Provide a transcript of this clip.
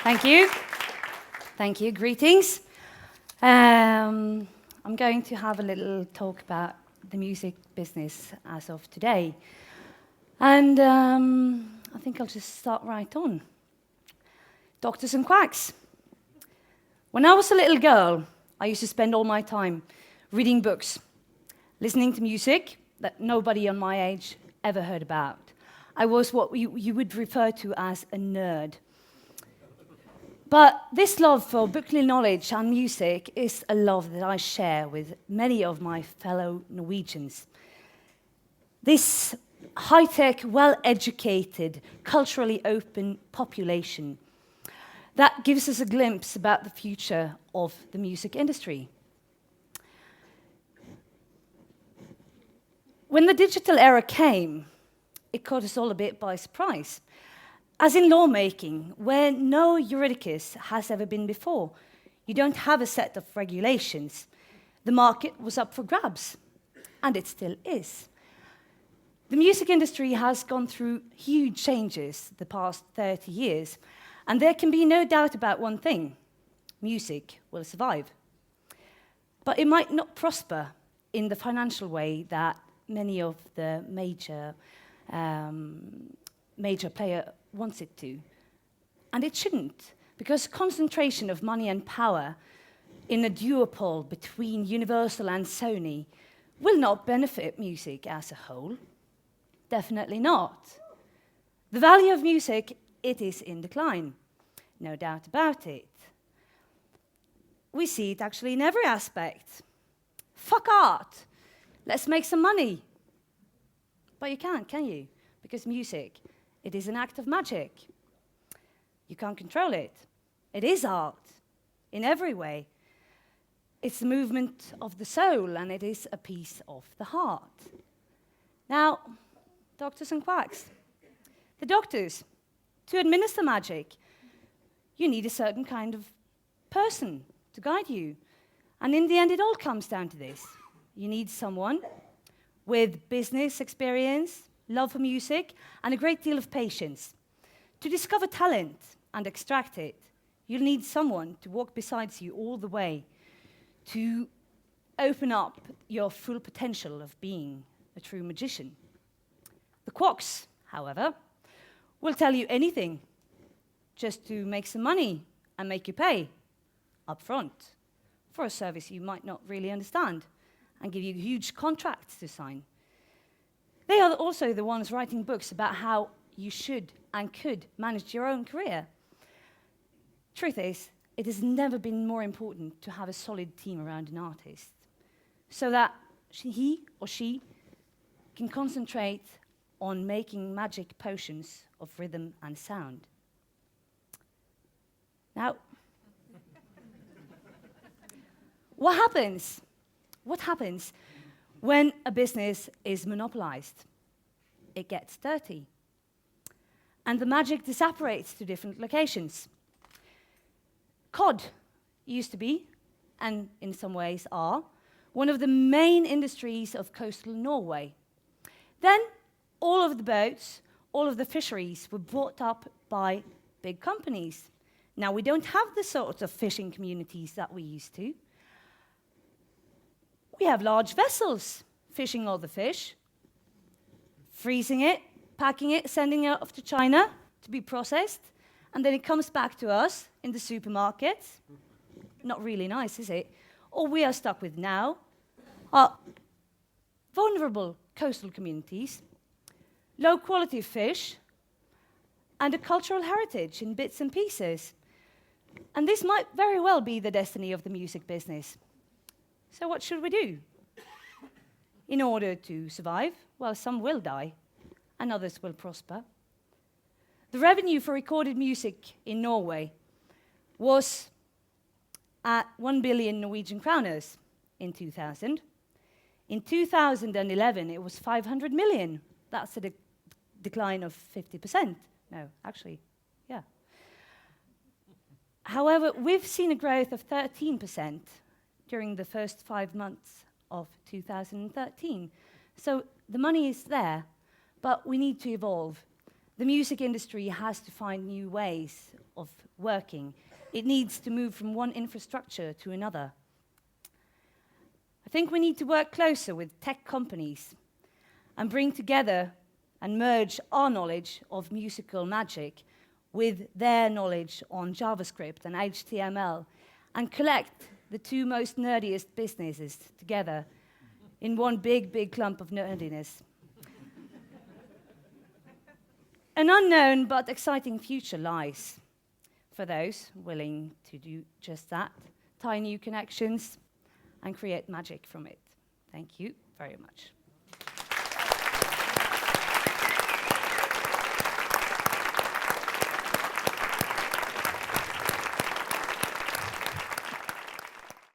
Thank you. Thank you. Greetings. I'm going to have a little talk about the music business as of today. And I think I'll just start right on. Doctors and quacks. When I was a little girl, I used to spend all my time reading books, listening to music that nobody on my age ever heard about. I was what you would refer to as a nerd. But this love for bookly knowledge and music is a love that I share with many of my fellow Norwegians. This high-tech, well-educated, culturally open population that gives us a glimpse about the future of the music industry. When the digital era came, it caught us all a bit by surprise. As in lawmaking, where no juridicus has ever been before, you don't have a set of regulations. The market was up for grabs, and it still is. The music industry has gone through huge changes the past 30 years, and there can be no doubt about one thing: music will survive. But it might not prosper in the financial way that many of the major players wants it to. And it shouldn't, because concentration of money and power in a duopoly between Universal and Sony will not benefit music as a whole. Definitely not. The value of music, it is in decline. No doubt about it. We see it actually in every aspect. Fuck art. Let's make some money. But you can't, can you? Because music, it is an act of magic. You can't control it. It is art, in every way. It's the movement of the soul, and it is a piece of the heart. Now, doctors and quacks. The doctors, to administer magic, you need a certain kind of person to guide you. And in the end, it all comes down to this. You need someone with business experience, love for music, and a great deal of patience. To discover talent and extract it, you'll need someone to walk beside you all the way, to open up your full potential of being a true magician. The quacks, however, will tell you anything just to make some money and make you pay up front for a service you might not really understand, and give you huge contracts to sign. They are also the ones writing books about how you should and could manage your own career. Truth is, it has never been more important to have a solid team around an artist, so that he or she can concentrate on making magic potions of rhythm and sound. Now, what happens? What happens when a business is monopolized? It gets dirty. And the magic disapparates to different locations. Cod used to be, and in some ways are, one of the main industries of coastal Norway. Then all of the boats, all of the fisheries were bought up by big companies. Now we don't have the sort of fishing communities that we used to. We have large vessels fishing all the fish, freezing it, packing it, sending it off to China to be processed, and then it comes back to us in the supermarket. Not really nice, is it? All we are stuck with now are vulnerable coastal communities, low quality fish, and a cultural heritage in bits and pieces. And this might very well be the destiny of the music business. So what should we do? In order to survive, well, some will die, and others will prosper. The revenue for recorded music in Norway was at 1 billion Norwegian kroners in 2000. In 2011, it was 500 million. That's a decline of 50%. No, actually, yeah. However, we've seen a growth of 13% during the first 5 months of 2013. So the money is there, but we need to evolve. the music industry has to find new ways of working. It needs to move from one infrastructure to another. I think we need to work closer with tech companies and bring together and merge our knowledge of musical magic with their knowledge on JavaScript and HTML and collect the two most nerdiest businesses together in one big clump of nerdiness. An unknown but exciting future lies for those willing to do just that, tie new connections and create magic from it. Thank you very much.